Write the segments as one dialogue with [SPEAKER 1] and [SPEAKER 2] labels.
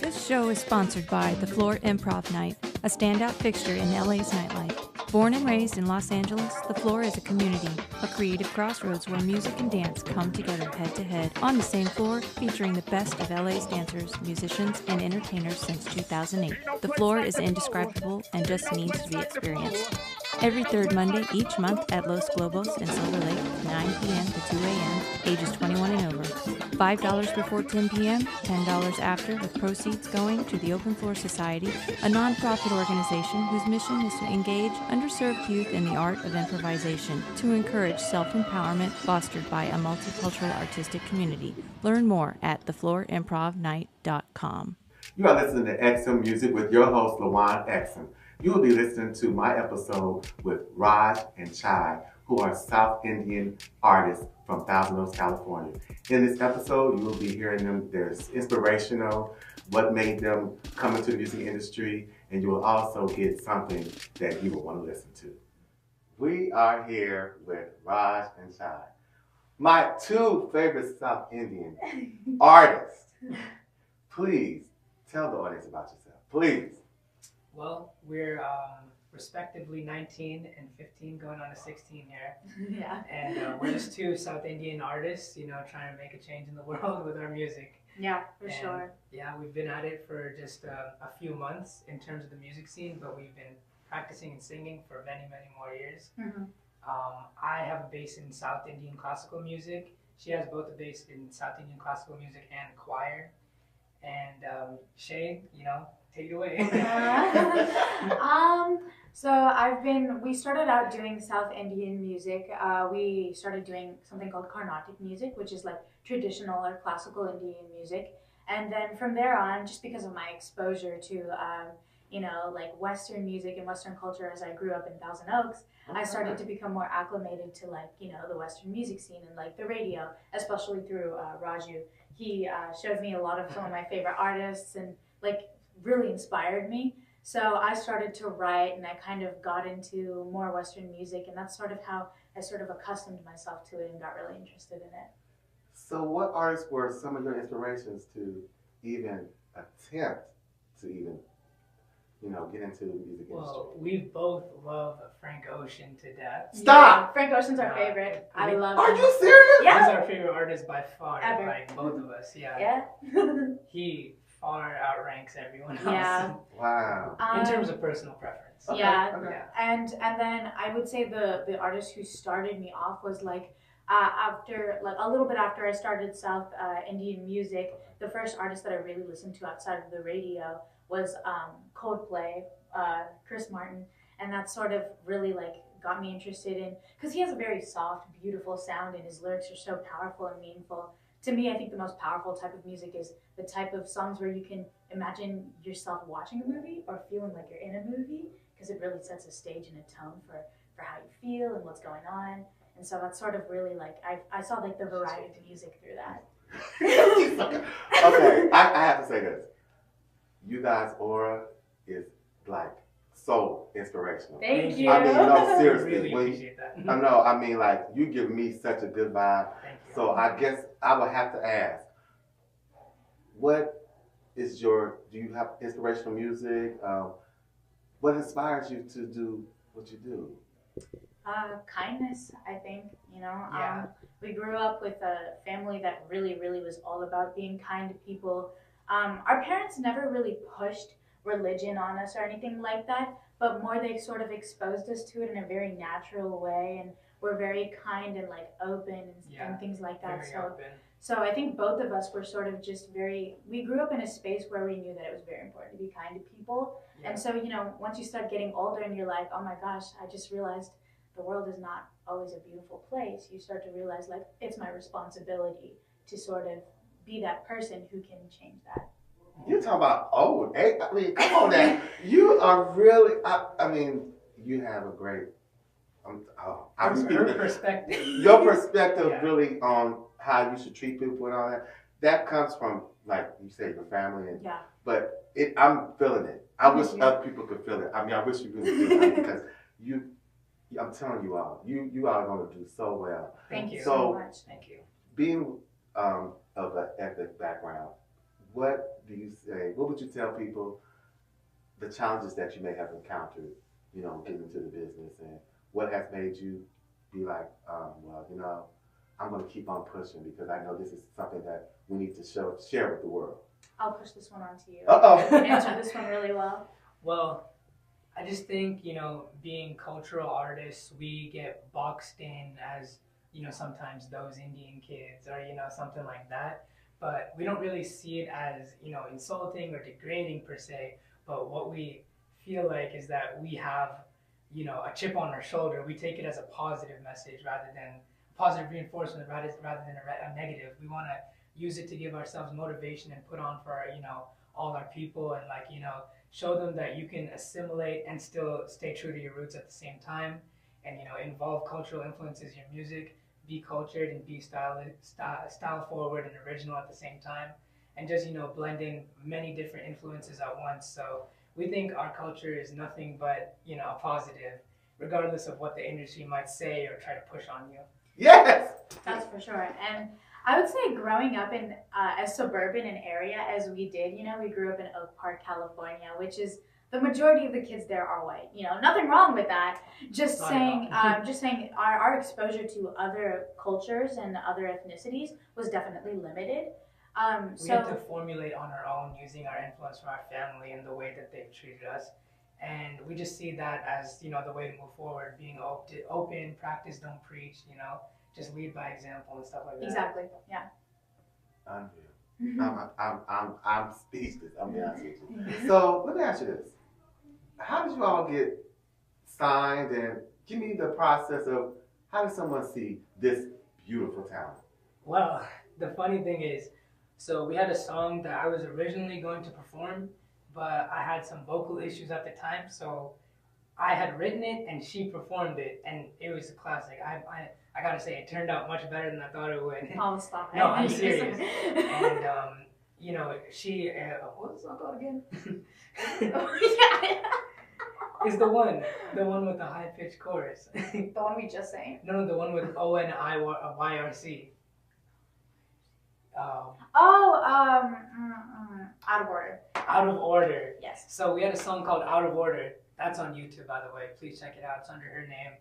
[SPEAKER 1] This show is sponsored by the Floor Improv Night, a standout fixture in LA's nightlife. Born and raised in Los Angeles, the Floor is a community, a creative crossroads where music and dance come together head to head on the same floor, featuring the best of LA's dancers, musicians, and entertainers since 2008. The Floor is indescribable and just needs to be experienced. Every third Monday each month at Los Globos in Silver Lake, 9 p.m. to 2 a.m., ages 21 and over. $5 before 10 p.m., $10 after, with proceeds going to the Open Floor Society, a nonprofit organization whose mission is to engage underserved youth in the art of improvisation to encourage self-empowerment fostered by a multicultural artistic community. Learn more at thefloorimprovnight.com.
[SPEAKER 2] You are listening to Exum Music with your host, LaJuan Exum. You will be listening to my episode with Raj and Chai, who are South Indian artists from Thousand Oaks, California. In this episode, you will be hearing them, their inspirational, what made them come into the music industry, and you will also get something that you will want to listen to. We are here with Raj and Chai, my two favorite South Indian artists. Please tell the audience about yourself, please.
[SPEAKER 3] Well, we're respectively 19 and 15, going on to 16 here.
[SPEAKER 4] Yeah.
[SPEAKER 3] And we're just two South Indian artists, trying to make a change in the world with our music.
[SPEAKER 4] Yeah, for sure.
[SPEAKER 3] Yeah, we've been at it for just a few months in terms of the music scene, but we've been practicing and singing for many, many more years.
[SPEAKER 4] Mm-hmm.
[SPEAKER 3] I have a base in South Indian classical music. She has both a base in South Indian classical music and choir. And Shay, take it away.
[SPEAKER 4] We started out doing South Indian music. We started doing something called Carnatic music, which is like traditional or classical Indian music. And then from there on, just because of my exposure to, like Western music and Western culture as I grew up in Thousand Oaks, I started to become more acclimated to the Western music scene and like the radio, especially through Raju. He showed me a lot of some of my favorite artists and really inspired me. So I started to write and I kind of got into more Western music, and that's sort of how I sort of accustomed myself to it and got really interested in it.
[SPEAKER 2] So what artists were some of your inspirations to even attempt to even, get into the music industry?
[SPEAKER 3] Well, we both love Frank Ocean to death.
[SPEAKER 2] Stop!
[SPEAKER 4] Yeah, Frank Ocean's our favorite. I love
[SPEAKER 2] Are
[SPEAKER 4] him.
[SPEAKER 2] you serious?
[SPEAKER 4] Yeah.
[SPEAKER 3] He's our favorite artist by far.
[SPEAKER 4] Ever.
[SPEAKER 3] Like both of us, yeah.
[SPEAKER 4] Yeah.
[SPEAKER 3] He far outranks everyone else.
[SPEAKER 4] Yeah.
[SPEAKER 2] Wow.
[SPEAKER 3] In terms of personal preference.
[SPEAKER 2] Okay,
[SPEAKER 4] Yeah.
[SPEAKER 2] okay.
[SPEAKER 3] Yeah.
[SPEAKER 4] And then I would say the artist who started me off was after a little bit after I started South Indian music, the first artist that I really listened to outside of the radio was Coldplay, Chris Martin, and that sort of really got me interested in, because he has a very soft, beautiful sound and his lyrics are so powerful and meaningful. To me, I think the most powerful type of music is the type of songs where you can imagine yourself watching a movie or feeling like you're in a movie, because it really sets a stage and a tone for how you feel and what's going on. And so that's sort of really I saw the variety of music through that.
[SPEAKER 2] Okay, I have to say this. You guys' aura is so inspirational.
[SPEAKER 4] Thank you.
[SPEAKER 2] I mean, no,
[SPEAKER 3] I
[SPEAKER 2] seriously.
[SPEAKER 3] really appreciate that.
[SPEAKER 2] You give me such a good vibe.
[SPEAKER 3] Thank you.
[SPEAKER 2] So I guess I would have to ask, do you have inspirational music? What inspires you to do what you do?
[SPEAKER 4] Kindness, I think.
[SPEAKER 3] Yeah.
[SPEAKER 4] We grew up with a family that really, really was all about being kind to people. Our parents never really pushed religion on us or anything like that, but more they sort of exposed us to it in a very natural way, and we're very kind and open and things like that.
[SPEAKER 3] Very open.
[SPEAKER 4] So I think both of us were sort of just we grew up in a space where we knew that it was very important to be kind to people.
[SPEAKER 3] Yeah.
[SPEAKER 4] And so, once you start getting older and you're like, oh my gosh, I just realized the world is not always a beautiful place. You start to realize it's my responsibility to sort of be that person who can change that.
[SPEAKER 2] You're talking about old. I mean, come on now. You are really, you have a great,
[SPEAKER 3] Her perspective.
[SPEAKER 2] your perspective
[SPEAKER 3] Yeah.
[SPEAKER 2] really on how you should treat people and all that. That comes from, you say, your family.
[SPEAKER 4] Yeah.
[SPEAKER 2] But I'm feeling it. I wish
[SPEAKER 4] Mhm.
[SPEAKER 2] other people could feel it. I wish you really did. Because I'm telling you all, you are going to do so well.
[SPEAKER 4] Thank you
[SPEAKER 2] So-
[SPEAKER 4] so much.
[SPEAKER 3] Thank you.
[SPEAKER 2] Being of an ethnic background, what do you say? What would you tell people the challenges that you may have encountered, getting into the business, and what has made you be like, well, I'm going to keep on pushing because I know this is something that we need to share with the world.
[SPEAKER 4] I'll push this one onto you.
[SPEAKER 2] Uh-oh.
[SPEAKER 4] You can answer this one really well.
[SPEAKER 3] Well, I just think, being cultural artists, we get boxed in as, sometimes those Indian kids or, something like that. But we don't really see it as, insulting or degrading per se. But what we feel like is that we have, a chip on our shoulder. We take it as a positive message rather than positive reinforcement rather than a negative. We want to use it to give ourselves motivation and put on for our, all our people and show them that you can assimilate and still stay true to your roots at the same time, and involve cultural influences in your music, be cultured and be style forward and original at the same time, and just blend in many different influences at once. So we think our culture is nothing but positive, regardless of what the industry might say or try to push on you.
[SPEAKER 2] Yes,
[SPEAKER 4] that's for sure. And I would say growing up in as suburban an area as we did, we grew up in Oak Park, California, which is the majority of the kids there are white. Nothing wrong with that. Just saying our exposure to other cultures and other ethnicities was definitely limited.
[SPEAKER 3] We had to formulate on our own using our influence from our family and the way that they've treated us. And we just see that as, the way to move forward, being open, practice, don't preach, just lead by example and stuff like that.
[SPEAKER 4] Exactly, yeah.
[SPEAKER 2] Unreal. I'm speechless, I'll be honest with you. So let me ask you this. How did you all get signed, and give me the process of how does someone see this beautiful talent?
[SPEAKER 3] Well, the funny thing is, so we had a song that I was originally going to perform, but I had some vocal issues at the time, so I had written it and she performed it, and it was a classic. I gotta say, it turned out much better than I thought it would.
[SPEAKER 4] Oh, stop it.
[SPEAKER 3] No, I'm serious. And she what was the song called again? Is the one with the high pitched chorus.
[SPEAKER 4] The one we just sang?
[SPEAKER 3] No, the one with ONIYRC.
[SPEAKER 4] Out of Order.
[SPEAKER 3] Out of Order.
[SPEAKER 4] Yes.
[SPEAKER 3] So we had a song called Out of Order. That's on YouTube, by the way. Please check it out. It's under her name.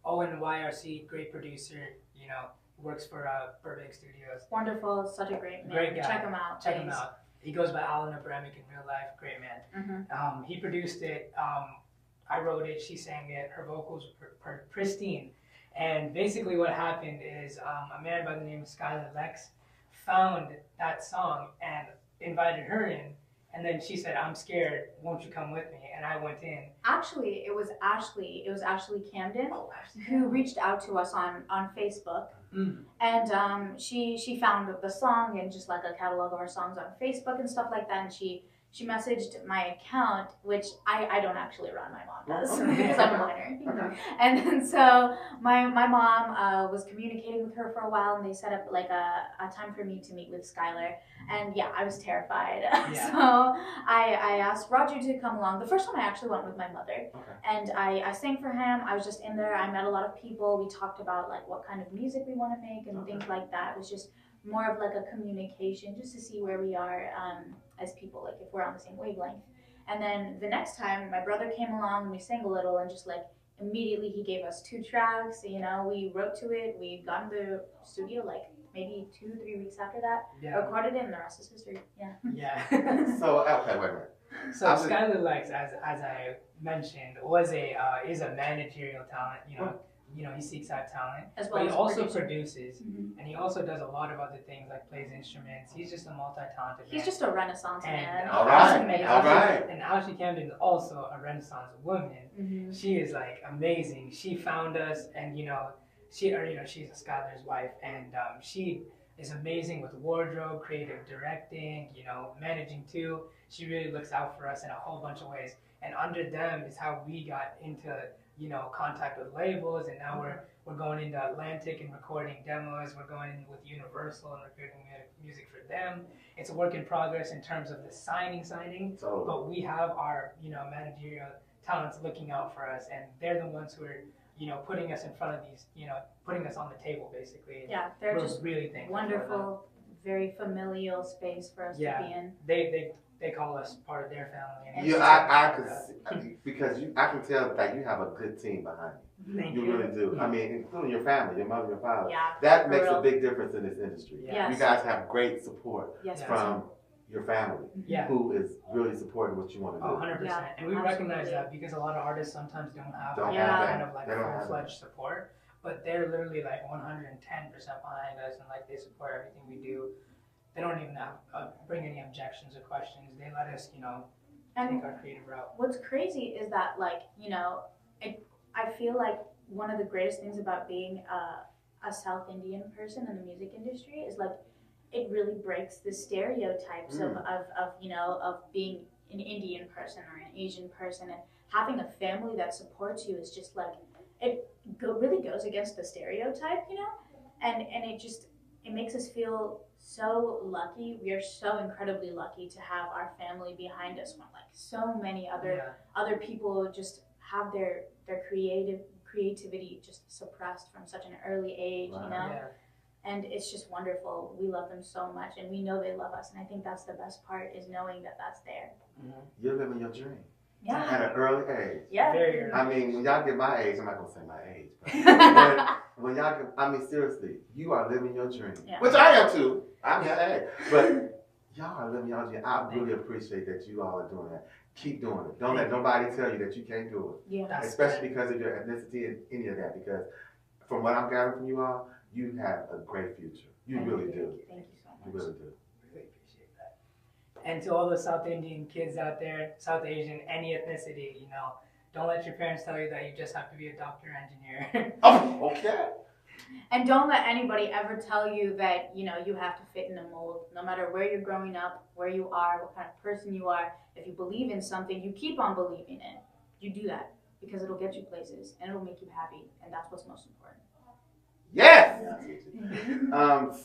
[SPEAKER 3] ONYRC, great producer. Works for Burbank Studios.
[SPEAKER 4] Wonderful, such a great man.
[SPEAKER 3] Great guy.
[SPEAKER 4] Check him out.
[SPEAKER 3] Check him out. He goes by Alan Abramic in real life. Great man.
[SPEAKER 4] Mm-hmm.
[SPEAKER 3] He produced it. I wrote it. She sang it. Her vocals were pristine. And basically, what happened is a man by the name of Skylar Lex found that song and invited her in, and then she said, "I'm scared, won't you come with me?" And I went in.
[SPEAKER 4] Actually, it was Ashley Camden who reached out to us on Facebook.
[SPEAKER 3] Mm.
[SPEAKER 4] And she found the song and just like a catalog of our songs on Facebook and stuff like that, and she messaged my account, which I don't actually run, my mom does, because I'm a minor. And then so my mom was communicating with her for a while, and they set up like a time for me to meet with Skylar. And yeah, I was terrified.
[SPEAKER 3] Yeah.
[SPEAKER 4] So I asked Raju to come along. The first time I actually went with my mother.
[SPEAKER 2] Okay.
[SPEAKER 4] And I sang for him. I was just in there. I met a lot of people. We talked about like what kind of music we want to make and things like that. It was just more of like a communication, just to see where we are as people, like if we're on the same wavelength. And then the next time my brother came along and we sang a little, and just like immediately he gave us 2 tracks. We wrote to it. We got in the studio like maybe 2-3 weeks after that.
[SPEAKER 3] Yeah.
[SPEAKER 4] Recorded it, and the rest is history. Yeah.
[SPEAKER 3] Yeah.
[SPEAKER 2] So okay, wait a minute.
[SPEAKER 3] So Skylar Lex, as I mentioned, is a managerial talent. He seeks out talent,
[SPEAKER 4] As well
[SPEAKER 3] but he
[SPEAKER 4] as
[SPEAKER 3] also
[SPEAKER 4] producer.
[SPEAKER 3] produces,
[SPEAKER 4] Mhm.
[SPEAKER 3] and he also does a lot of other things like plays instruments. He's just a multi-talented man.
[SPEAKER 4] He's just a renaissance man.
[SPEAKER 2] All right,
[SPEAKER 4] Amazing.
[SPEAKER 3] And Ashley Camden is also a Renaissance woman.
[SPEAKER 4] Mhm.
[SPEAKER 3] She is like amazing. She found us, and she's Skylar's wife, and she is amazing with wardrobe, creative directing, managing too. She really looks out for us in a whole bunch of ways. And under them is how we got into contact with labels, and now we're going into Atlantic and recording demos. We're going in with Universal and recording music for them. It's a work in progress in terms of the signing,
[SPEAKER 2] Totally.
[SPEAKER 3] but we have our managerial talents looking out for us, and they're the ones who are putting us in front of these, putting us on the table basically.
[SPEAKER 4] Yeah, they're
[SPEAKER 3] We're
[SPEAKER 4] just
[SPEAKER 3] really thankful for
[SPEAKER 4] wonderful, very familial space for us to be in.
[SPEAKER 3] They call us part of their family. And
[SPEAKER 2] Yeah, I could see, because I can tell that you have a good team behind you.
[SPEAKER 3] Thank
[SPEAKER 2] You really do.
[SPEAKER 3] Yeah.
[SPEAKER 2] I mean, including your family, your mother, your father.
[SPEAKER 4] Yeah,
[SPEAKER 2] That makes
[SPEAKER 4] real.
[SPEAKER 2] a big difference in this industry.
[SPEAKER 3] Yeah.
[SPEAKER 2] You guys have great support
[SPEAKER 4] Yes,
[SPEAKER 2] from your family,
[SPEAKER 3] Yeah.
[SPEAKER 2] who is really supporting what you want to do.
[SPEAKER 3] 100%.
[SPEAKER 4] Yeah,
[SPEAKER 3] and we recognize that because a lot of artists sometimes don't have that kind of like full-fledged support, but they're literally like 110% behind us, and like they support everything we do. They don't even bring any objections or questions. They let us, take our creative route.
[SPEAKER 4] What's crazy is that, like, I feel like one of the greatest things about being a South Indian person in the music industry is like it really breaks the stereotypes of being an Indian person or an Asian person, and having a family that supports you is just like really goes against the stereotype, and it makes us feel so lucky. We are so incredibly lucky to have our family behind us when like so many other people just have their creativity just suppressed from such an early age, and it's just wonderful. We love them so much, and we know they love us, and I think that's the best part, is knowing that that's there.
[SPEAKER 2] You're living your dream.
[SPEAKER 4] Yeah.
[SPEAKER 2] At an early age.
[SPEAKER 4] Yeah.
[SPEAKER 3] Very early.
[SPEAKER 2] I mean, when y'all get my age, I'm not gonna say my age, but when y'all get, I mean, seriously, you are living your dream, which I am too. I'm your age, but y'all are living your dream. I really appreciate that you all are doing that. Keep doing it. Don't let nobody tell you that you can't do it.
[SPEAKER 4] Yeah.
[SPEAKER 2] Especially because of your ethnicity and any of that. Because from what I'm gathering from you all, you have a great future. You really do.
[SPEAKER 4] Thank you so much.
[SPEAKER 2] You really do.
[SPEAKER 3] Really appreciate that. And to all the South Indian kids out there, South Asian, any ethnicity, don't let your parents tell you that you just have to be a doctor or engineer.
[SPEAKER 2] Oh, okay.
[SPEAKER 4] And don't let anybody ever tell you that, you have to fit in a mold. No matter where you're growing up, where you are, what kind of person you are, if you believe in something, you keep on believing in it. You do that because it'll get you places and it'll make you happy, and that's what's most important.
[SPEAKER 2] Yes!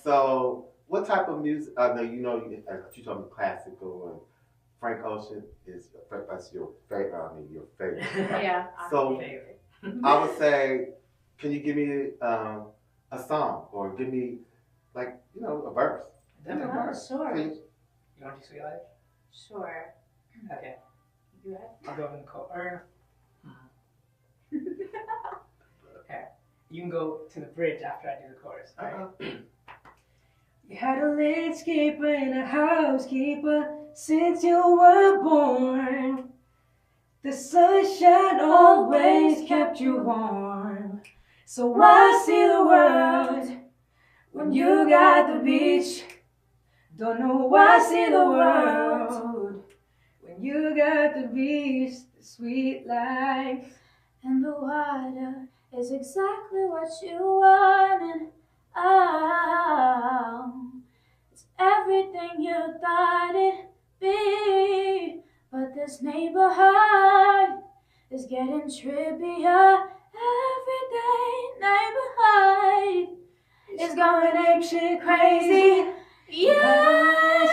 [SPEAKER 2] So what type of music, you told me classical, and Frank Ocean that's your favorite. Your favorite.
[SPEAKER 4] Yeah.
[SPEAKER 2] So I would say, can you give me a song, or give me like a verse?
[SPEAKER 3] Definitely.
[SPEAKER 4] Sure.
[SPEAKER 2] Please.
[SPEAKER 3] You want to do Sweet Life?
[SPEAKER 4] Sure.
[SPEAKER 3] Okay.
[SPEAKER 4] You ahead.
[SPEAKER 3] I'll go in the chorus. Okay. You can go to the bridge after I do the chorus. All right. You had a landscaper and a housekeeper since you were born. The sunshine always kept you warm. So why see the world when you got the beach? Don't know why see the world when you got the beach, the sweet life.
[SPEAKER 4] And the water is exactly what you wanted. Oh, it's everything you thought it'd be. But this neighborhood is getting trippier. Everyday neighborhood is going apeshit crazy. Yeah,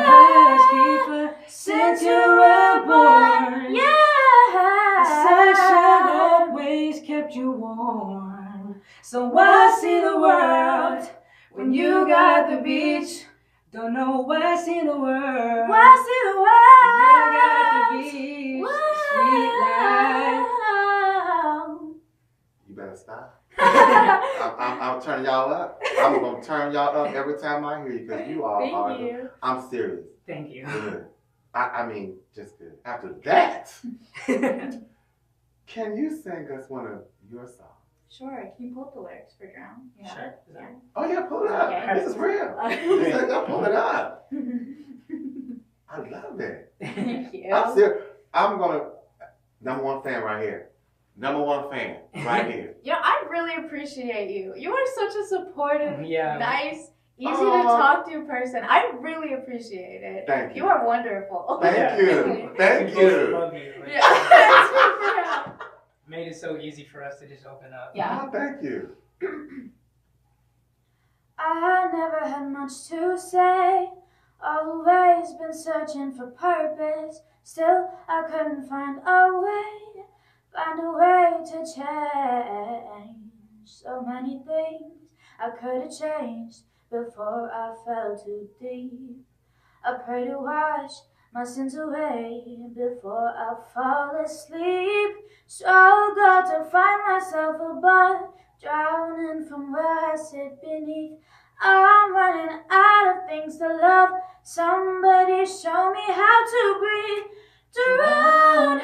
[SPEAKER 3] housekeeper since you were born.
[SPEAKER 4] Yeah,
[SPEAKER 3] the sunshine always kept you warm. So why see the world when you got the beach? Don't know why see the world.
[SPEAKER 4] Why see the world?
[SPEAKER 3] You got the beach, the sweet life.
[SPEAKER 2] You better stop. I'm turning y'all up. I'm gonna turn y'all up every time I hear you, because you all
[SPEAKER 4] Thank you.
[SPEAKER 2] I'm serious.
[SPEAKER 3] Thank you.
[SPEAKER 2] Good. I mean, just good. After that, can you sing us one of your songs?
[SPEAKER 4] Sure. Can you pull up the lyrics for Drown? You have
[SPEAKER 3] Sure.
[SPEAKER 4] it? Yeah.
[SPEAKER 2] Oh yeah, pull it up.
[SPEAKER 4] Okay.
[SPEAKER 2] This is real. Pull it up. I love it.
[SPEAKER 4] Thank you.
[SPEAKER 2] I'm serious. I'm gonna #1 fan right here. #1 fan right here.
[SPEAKER 4] I really appreciate you. You are such a supportive, nice, easy to talk to person. I really appreciate it.
[SPEAKER 2] Thank you.
[SPEAKER 4] You are wonderful.
[SPEAKER 2] Thank you. Thank you.
[SPEAKER 3] Love you.
[SPEAKER 4] Yeah.
[SPEAKER 3] Made it so easy for us to just open up.
[SPEAKER 4] Yeah.
[SPEAKER 2] Oh, thank you.
[SPEAKER 4] I never had much to say. Always been searching for purpose. Still, I couldn't find a way to change. So many things I could have changed, but before I fell too deep. I pray to wash my sins away before I fall asleep. Struggle to find myself above, drowning from where I sit beneath. I'm running out of things to love. Somebody show me how to breathe. Drown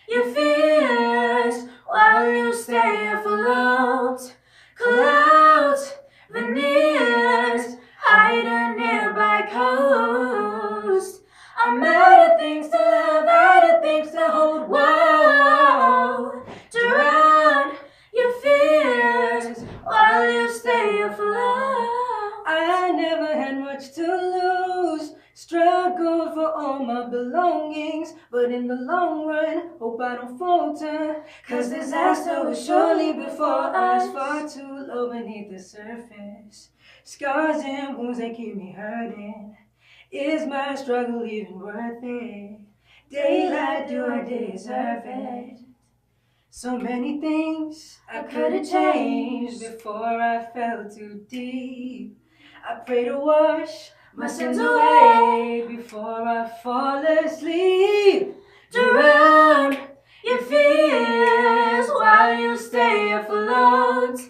[SPEAKER 4] your fears while you stay afloat. Clouds, veneers, hide a nearby coast. I'm out of things to love, out of things to hold. Whoa, drown your fears while you stay afloat.
[SPEAKER 5] I never had much to lose, struggled for all my belongings, but in the long run, hope I don't falter, 'cause disaster was surely before us, far too low beneath the surface. Scars and wounds, they keep me hurting. Is my struggle even worth it? Daylight, do I deserve it? So many things I could have changed before I fell too deep. I pray to wash my sins away before I fall asleep. Drown your fears while you stay afloat.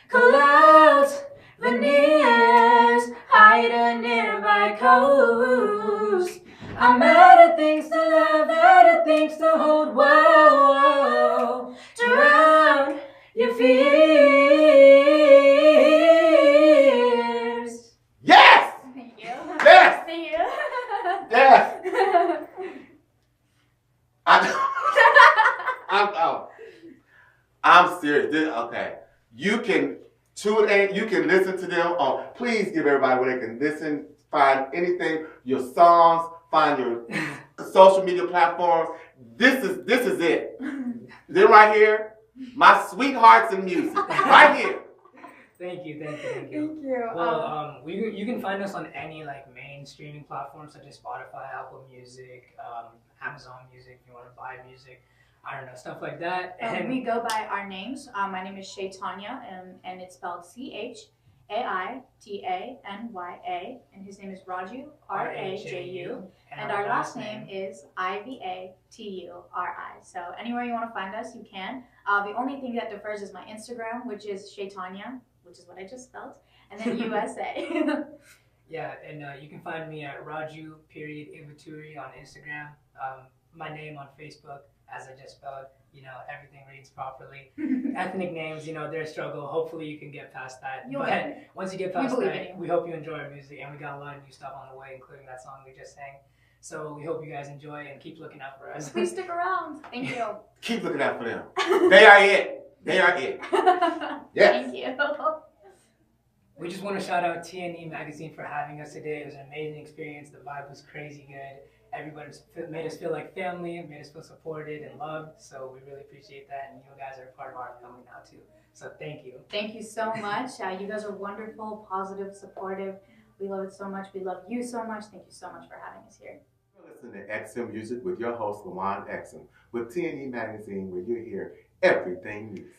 [SPEAKER 5] Clouds, veneers, hide a nearby coast. I'm out of things to love, out of things to hold. Whoa, drown your fears.
[SPEAKER 2] Yes!
[SPEAKER 4] Thank you.
[SPEAKER 2] Yes!
[SPEAKER 4] Thank you.
[SPEAKER 2] Yes! I'm serious. Okay. You can tune in, you can listen to them on, please give everybody where they can listen, find anything, your songs, find your social media platforms. This is it. They're right here. My sweethearts in music. Right here.
[SPEAKER 3] Thank you.
[SPEAKER 4] Thank you.
[SPEAKER 3] Well, you can find us on any like main streaming platforms such as Spotify, Apple Music, Amazon Music. If you want to buy music, I don't know, stuff like that. And
[SPEAKER 4] we go by our names. My name is Shaitanya, and it's spelled Chaitanya, and his name is Raju, Raju, and our last name is Ivaturi. So anywhere you want to find us, you can. The only thing that differs is my Instagram, which is Shaitanya, which is what I just spelled, and then USA.
[SPEAKER 3] Yeah, and you can find me at Raju.Ivaturi on Instagram. My name on Facebook, as I just spelled. You know, everything reads properly. Ethnic names, you know, they're a struggle. Hopefully you can get past that. But once you get past that, we hope you enjoy our music, and we got a lot of new stuff on the way, including that song we just sang. So we hope you guys enjoy and keep looking out for us.
[SPEAKER 4] Please stick around. Thank you.
[SPEAKER 2] Keep looking out for them. They are it. They are it. Yes.
[SPEAKER 4] Thank you.
[SPEAKER 3] We just want to shout out TNE Magazine for having us today. It was an amazing experience. The vibe was crazy good. Everybody made us feel like family, made us feel supported and loved. So we really appreciate that. And you guys are part of our family now too. So thank you.
[SPEAKER 4] Thank you so much. You guys are wonderful, positive, supportive. We love it so much. We love you so much. Thank you so much for having us here.
[SPEAKER 2] You're listening to Exum Music with your host, Lawan Exum, with TNE Magazine, where you hear everything music.